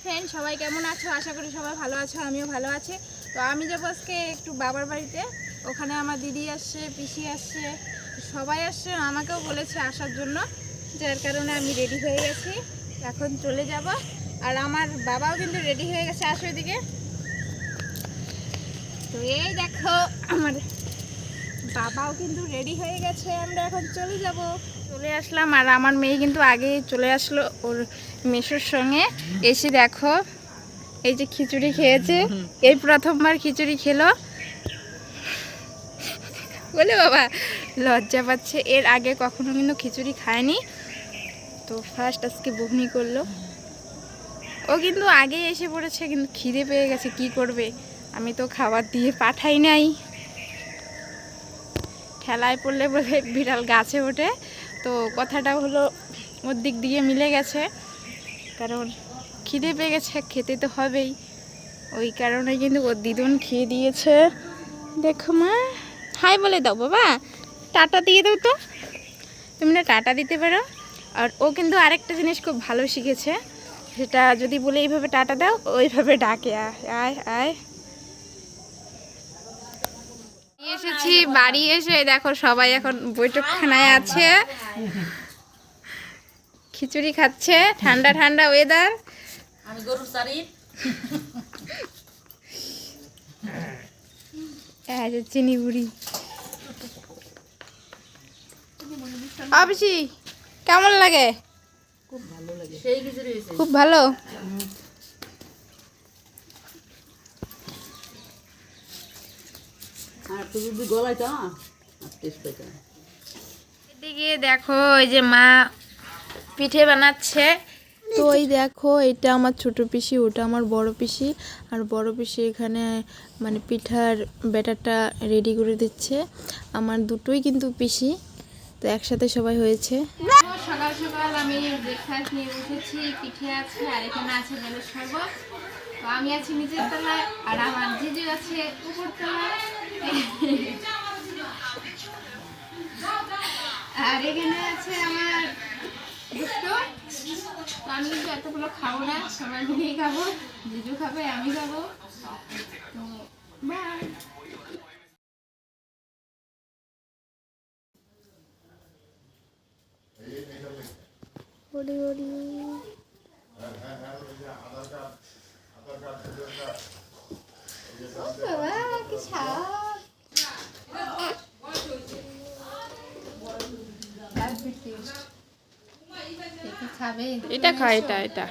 Friend, সবাই কেমন আছো? আশা করি সবাই ভালো আছো, আমিও ভালো আছি। তো আমি যাবো আজকে একটু বাবার বাড়িতে। ওখানে আমার দিদি আসছে, পিসি আসছে, সবাই আসছে, আমাকেও বলেছে আসার জন্য, যার কারণে আমি রেডি হয়ে গেছি, এখন চলে যাব। আর আমার বাবাও কিন্তু রেডি হয়ে গেছে, আসো এদিকে। তো এই দেখো আমার বাবাও কিন্তু রেডি হয়ে গেছে, আমরা এখন চলে যাব। চলে আসলাম, আর আমার মেয়ে কিন্তু আগেই চলে আসলো ওর মেসোর সঙ্গে। এসে দেখো এই যে খিচুড়ি খেয়েছে, এই প্রথমবার খিচুড়ি খেলো বলে বাবা লজ্জা পাচ্ছে, এর আগে কখনো কিন্তু খিচুড়ি খায়নি, তো ফার্স্ট আজকে বমি করলো। ও কিন্তু আগেই এসে পড়েছে, কিন্তু খিদে পেয়ে গেছে, কি করবে, আমি তো খাবার দিয়ে পাঠাই নাই। ঠেলায় পড়লে বলে বিড়াল গাছে ওঠে, তো কথাটা হলো ওর দিক দিয়ে মিলে গেছে, কারণ খিদে পেয়ে গেছে, খেতে তো হবেই, ওই কারণে কিন্তু ওর দিদুন খেয়ে দিয়েছে। দেখো মা, হাই বলে দাও বাবা, টাটা দিয়ে দাও তো, তুমি না টাটা দিতে পারো। আর ও কিন্তু আরেকটা জিনিস খুব ভালো শিখেছে, সেটা যদি বলে এইভাবে টাটা দাও, ওইভাবে ডাকে আয় আয়। এসেছি বাড়ি, এসে দেখো সবাই এখন বৈঠকখানায় আছে, খিচুড়ি খাচ্ছে, ঠান্ডা ঠান্ডা ওয়েদার। আমি গরুর চারি চিনি বুড়ি আবছি, কেমন লাগে? খুব ভালো লাগে, সেই খিচুড়ি হয়েছে, খুব ভালো। আর তুই যদি গলায় তো টেস্ট পাইতে। এদিকে দেখো এই যে মা পিঠে বানাচ্ছে। তো এই দেখো, এটা আমার ছোট পিসি, ওটা আমার বড় পিসি, আর বড় পিসি এখানে মানে পিঠার ব্যাটারটা রেডি করে দিচ্ছে। আমার দুটোই কিন্তু পিসি, তো একসাথে সবাই হয়েছে। সকাল সকাল আমি ব্রেকফাস্ট নিয়ে বসেছি, পিঠে আছে আর এখানে আছে বেলের শরবত। তো আমি আছি নিচের তলায়, আর আমার জিজু আছে উপর তলায়, আর এখানে আছে আমার দুটো। তো আমি কিন্তু এতগুলো খাবো না, সবাই মিলেই খাবো, জিজু খাবে, আমি খাবো। তো বাই। এটা খা, এটা এটা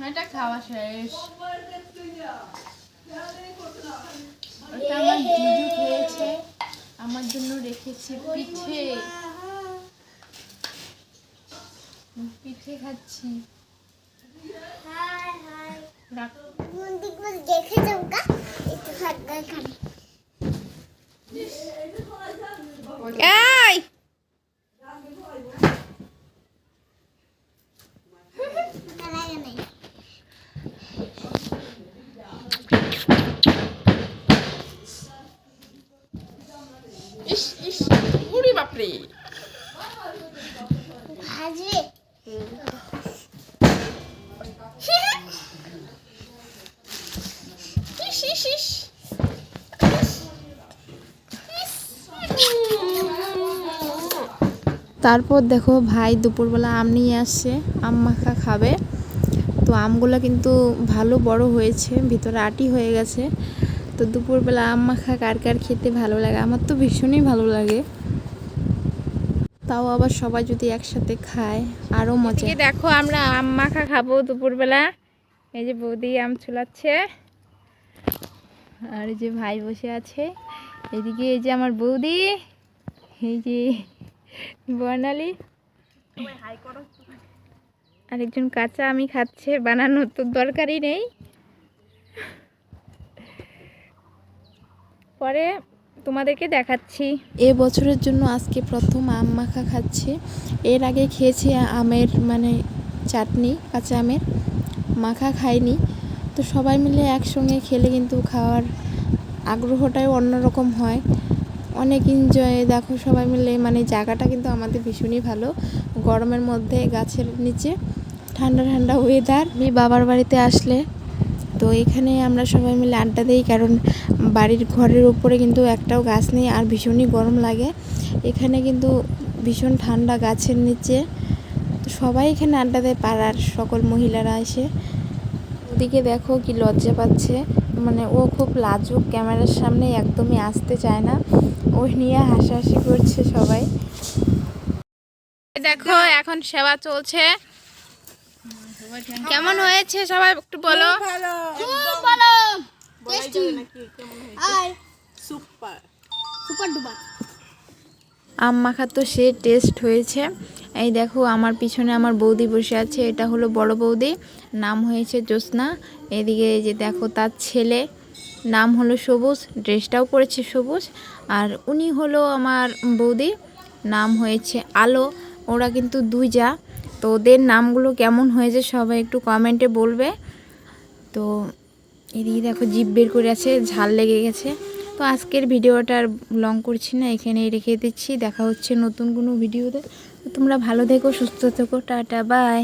এটা খাওয়া শেষ। এটা আমার জিজু খেয়েছে, আমার জন্য রেখেছে পিঠে, পিঠে খাচ্ছি। এই ইস ইস, উড়ি বাপরে, ভাজবে ইস ইস ইস। তারপর দেখো ভাই দুপুরবেলা আম নিয়ে আসছে, আম মাখা খাবে। তো আমগুলো কিন্তু ভালো বড় হয়েছে, ভিতরে আটি হয়ে গেছে। তো দুপুরবেলা আম মাখা কার কার খেতে ভালো লাগে? আমার তো ভীষণই ভালো লাগে, তাও আবার সবাই যদি একসাথে খায় আরও মজা। এদিকে দেখো আমরা আম মাখা খাবো দুপুরবেলা। এই যে বৌদি আম ছুলাচ্ছে, আর এই যে ভাই বসে আছে, এদিকে এই যে আমার বৌদি, এই যে বর্ণালী, আরেকজন কাঁচা আমি খাচ্ছে, বানানোর তো দরকারই নেই। পরে তোমাদেরকে দেখাচ্ছি। এ বছরের জন্য আজকে প্রথম আম মাখা খাচ্ছি। এর আগে খেয়েছি আমের মানে চাটনি, কাঁচা আমের মাখা খাইনি। তো সবাই মিলে একসঙ্গে খেলে কিন্তু খাওয়ার আগ্রহটাই অন্যরকম হয়, অনেক এনজয়। দেখো সবাই মিলে, মানে জায়গাটা কিন্তু আমাদের ভীষণই ভালো, গরমের মধ্যে গাছের নিচে ঠান্ডা ঠান্ডা ওয়েদার। আমি বাবার বাড়িতে আসলে তো এখানে আমরা সবাই মিলে আড্ডা দিই, কারণ বাড়ির ঘরের উপরে কিন্তু একটাও গাছ নেই আর ভীষণই গরম লাগে। এখানে কিন্তু ভীষণ ঠান্ডা গাছের নিচে, তো সবাই এখানে আড্ডা দেয়, পাড়ার সকল মহিলারা এসে। ওদিকে দেখো কি লজ্জা পাচ্ছে, মানে ও খুব লাজুক, ক্যামেরার সামনে একদমই আসতে চায় না, ওই নিয়ে হাসাহাসি করছে সবাই। দেখো এখন সেবা চলছে, কেমন হয়েছে সবাই একটু বলো। আম মাখা তো সে টেস্ট হয়েছে। এই দেখো আমার পিছনে আমার বৌদি বসে আছে, এটা হলো বড় বৌদি, নাম হয়েছে জ্যোৎস্না। এদিকে এই যে দেখো তার ছেলে, নাম হলো সবুজ, ড্রেসটাও পরেছে সবুজ। আর উনি হলো আমার বৌদি, নাম হয়েছে আলো। ওরা কিন্তু দুই যা, তো ওদের নামগুলো কেমন হয়েছে সবাই একটু কমেন্টে বলবে। তো এদিকে দেখো জিভ বের করে আছে, ঝাল লেগে গেছে। তো আজকের ভিডিওটা আর লং করছি না, এখানেই রেখে দিচ্ছি। দেখা হচ্ছে নতুন কোনো ভিডিওতে। তো তোমরা ভালো থেকো, সুস্থ থেকো, টাটা বাই।